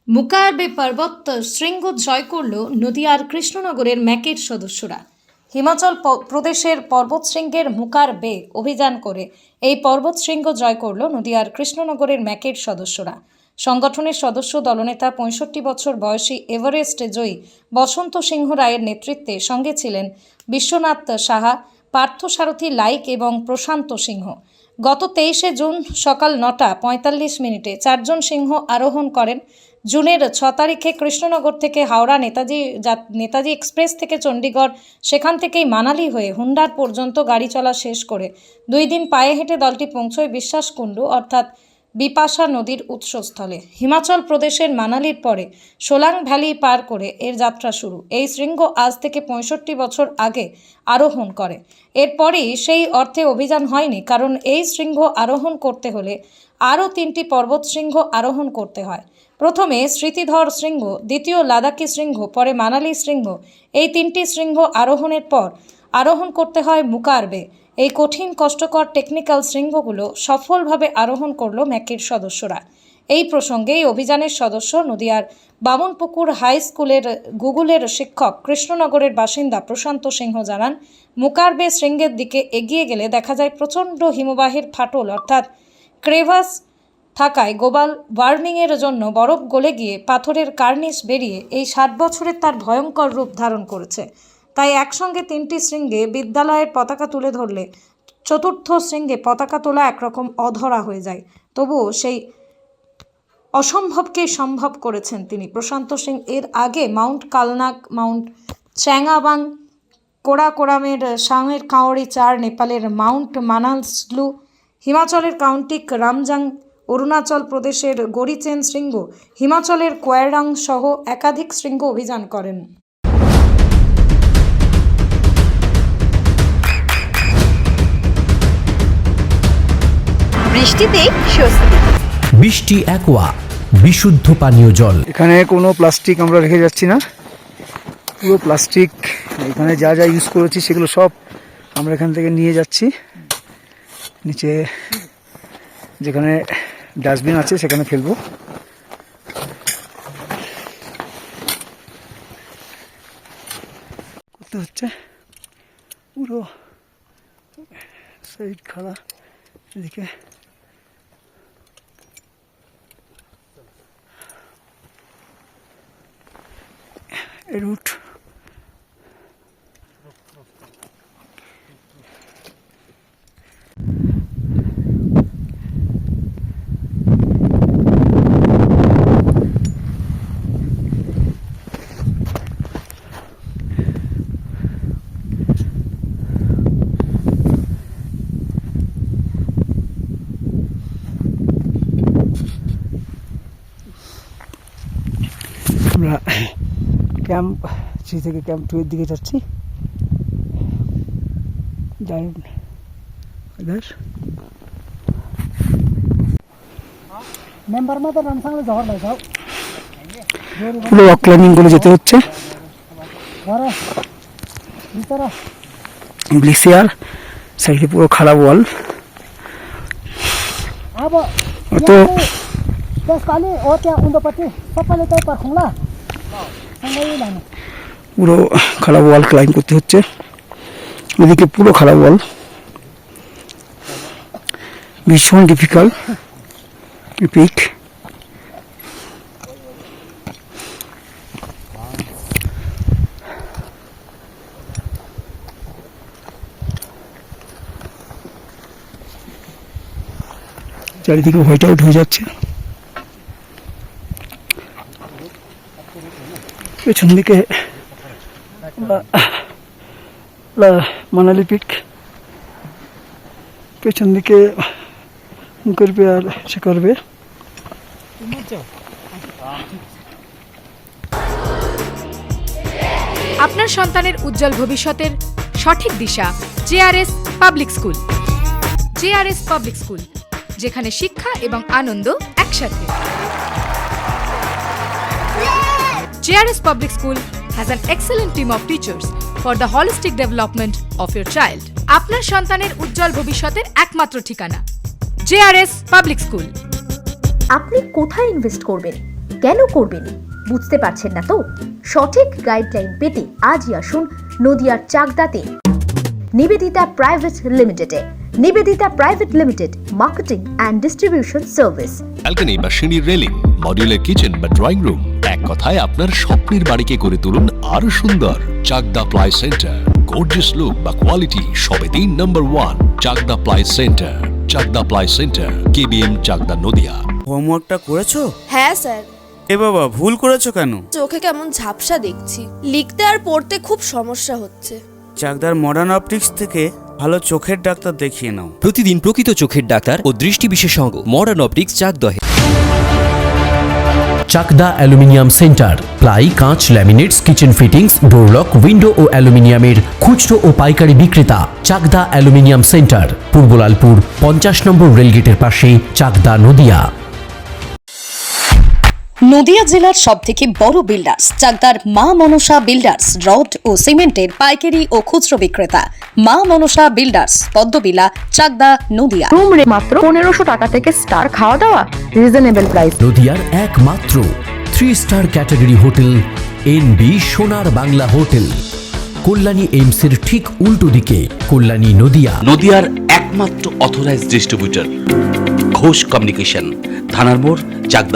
মুকারবে পর্বত শৃঙ্গ জয় করল নদিয়ার কৃষ্ণনগরের ম্যাকের সদস্যরা। হিমাচল প্রদেশের পর্বত শৃঙ্গের মুকারবে অভিযান করে এই পর্বত শৃঙ্গ জয় করল নদিয়ার কৃষ্ণনগরের ম্যাকের সদস্যরা। সংগঠনের সদস্য দলনেতা ৬৫ বছর বয়সী এভারেস্ট জয়ী বসন্ত সিংহ রায়ের নেতৃত্বে সঙ্গে ছিলেন বিশ্বনাথ সাহা, পার্থসারথী লাইক এবং প্রশান্ত সিংহ। গত ২৩শে জুন সকাল ৯:৪৫ চারজন সিংহ আরোহণ করেন। জুনের ৬ তারিখে কৃষ্ণনগর থেকে হাওড়া নেতাজি এক্সপ্রেস থেকে চণ্ডীগড়, সেখান থেকেই মানালি হয়ে হুন্ডার পর্যন্ত গাড়ি চলা শেষ করে ২ দিন পায়ে হেঁটে দলটি পৌঁছয় বিশ্বাসকুণ্ড অর্থাৎ বিপাশা নদীর উৎসস্থলে। হিমাচল প্রদেশের মানালির পরে সোলাং ভ্যালি পার করে এর যাত্রা শুরু। এই শৃঙ্গ আজ থেকে ৬৫ বছর আগে আরোহণ করে। এরপরই সেই অর্থে অভিযান হয়নি, কারণ এই শৃঙ্গ আরোহণ করতে হলে আরও ৩টি পর্বত শৃঙ্গ আরোহণ করতে হয়। প্রথমে স্মৃতিধর শৃঙ্গ, দ্বিতীয় লাদাখি শৃঙ্গ, পরে মানালি শৃঙ্গ। এই ৩টি শৃঙ্গ আরোহণের পর আরোহণ করতে হয় মুকারবে। এই কঠিন কষ্টকর টেকনিক্যাল শৃঙ্গগুলো সফলভাবে আরোহণ করল ম্যাকের সদস্যরা। এই প্রসঙ্গে এই অভিযানের সদস্য নদিয়ার বামুনপুকুর হাই স্কুলের গুগলের শিক্ষক কৃষ্ণনগরের বাসিন্দা প্রশান্ত সিংহ জানান, মুকারবে শৃঙ্গের দিকে এগিয়ে গেলে দেখা যায় প্রচণ্ড হিমবাহের ফাটল অর্থাৎ ক্রেভাস থাকায় গ্লোবাল ওয়ার্মিংয়ের জন্য বরফ গলে গিয়ে পাথরের কার্নিশ বেরিয়ে এই ৬০ বছরের তার ভয়ঙ্কর রূপ ধারণ করেছে। তাই একসঙ্গে ৩টি শৃঙ্গে বিদ্যালয়ের পতাকা তুলে ধরলে চতুর্থ শৃঙ্গে পতাকা তোলা একরকম অধরা হয়ে যায়। তবুও সেই অসম্ভবকে সম্ভব করেছেন তিনি। প্রশান্ত সিং এর আগে মাউন্ট কালনাক, মাউন্ট চ্যাংআবাং, কোরাকোরামের সাংয়ের কাঁওয়ারি ৪, নেপালের মাউন্ট মানালস্লু, হিমাচলের কাউন্টিক রামজাং, অরুণাচল প্রদেশের গরিচেন শৃঙ্গ, হিমাচলের কোয়ারাং সহ একাধিক শৃঙ্গ অভিযান করেন। বৃষ্টিতে স্বস্তি। বৃষ্টি অ্যাকোয়া, বিশুদ্ধ পানীয় জল। এখানে কোনো প্লাস্টিক আমরা রেখে যাচ্ছি না, পুরো প্লাস্টিক এখানে যা যা ইউজ করেছি সেগুলো সব আমরা এখান থেকে নিয়ে যাচ্ছি। নিচে যেখানে ডাস্টবিন আছে সেখানে ফেলবো। করতে হচ্ছে পুরো সাইড খাড়া, এদিকে রুট। আমরা ক্যাম্প 3 থেকে ক্যাম্প 2 এর দিকে যাচ্ছি। পুরো রক ক্লাইম্বিং করে যেতে হচ্ছে। গ্লেসিয়ার সাইডে পুরো খারাপ ওয়াল, তো পুরো খারাপ ওয়াল ক্লাইম্ব করতে হচ্ছে। ওদিকে পুরো খারাপ ওয়াল, ভীষণ ডিফিকাল্ট পিক। চারিদিকে হোয়াইট আউট হয়ে যাচ্ছে। পেছন দিকে মানালি পিক, পেছন দিকে মুকারবে আর শিকারবে। আপনার সন্তানের উজ্জ্বল ভবিষ্যতের সঠিক দিশা JRS public school. JRS public school, যেখানে শিক্ষা এবং আনন্দ একসাথে। JRS Public School has an excellent team of teachers for the holistic development of your child. আপনার সন্তানের উজ্জ্বল ভবিষ্যতের একমাত্র ঠিকানা JRS Public School। আপনি কোথায় ইনভেস্ট করবেন, কেন করবেন? বুঝতে পারছেন না তো? সঠিক গাইডলাইন পেতে আজই আসুন নদিয়ার চাকদাতে নিবেদিতা প্রাইভেট লিমিটেডে। Nivedita private limited, marketing and distribution service. Balcony বা সিঁড়ির রেলিং, মডিউলার কিচেন বা ড্রয়িং রুম, এক কথায় আপনার স্বপ্নের বাড়িকে করে তুলুন আরো সুন্দর। Chakdaha ply centre, gorgeous look বা কোয়ালিটি সবেতেই number 1। Chakdaha ply centre, Chakdaha ply centre, KBM, Chakdaha, Nadia. হোমওয়ার্কটা করেছো? হ্যাঁ স্যার। এ বাবা, ভুল করেছো কেন? চোখে কেমন ঝাপসা দেখছি, লিখতে আর পড়তে খুব সমস্যা হচ্ছে। চাকদার মডার্ন অপটিক্স থেকে ভালো চোখের ডাক্তার দেখিয়ে নাও। প্রতিদিন প্রকৃত চোখের ডাক্তার ও দৃষ্টি বিশেষজ্ঞ মডার্ন অপটিক্স চাকদহে। চাকদা অ্যালুমিনিয়াম সেন্টার, প্লাই, কাঁচ, laminates, kitchen fittings, door lock, window ও অ্যালুমিনিয়ামের খুচরো ও পাইকারি বিক্রেতা। Chakdaha aluminium centre, Purbalalpur 50 number রেলগেটের পাশে, চাকদা, নদিয়া। নদিয়া জেলার সবথেকে বড় বিল্ডার্স চাকদার মা মনসা বিল্ডার্স, রড ও সিমেন্টের পাইকারি ও খুচরো বিক্রেতা। মা মনসা বিল্ডার্স, পদ্মবিলা, চাকদা, নদিয়া। রুম রে মাত্র 1500 টাকা থেকে স্টার, খাওয়া দাওয়া রিজনেবল প্রাইস। নদিয়ার একমাত্র 3 স্টার ক্যাটাগরি হোটেল এনবি সোনার বাংলা হোটেল, কল্যাণী এইমসের ঠিক উল্টো দিকে, কল্যাণী, নদিয়া। নদিয়ার একমাত্র অথরাইজড ডিস্ট্রিবিউটর ঘোষ কমিউনিকেশন, থানার মোড়, চাকদা।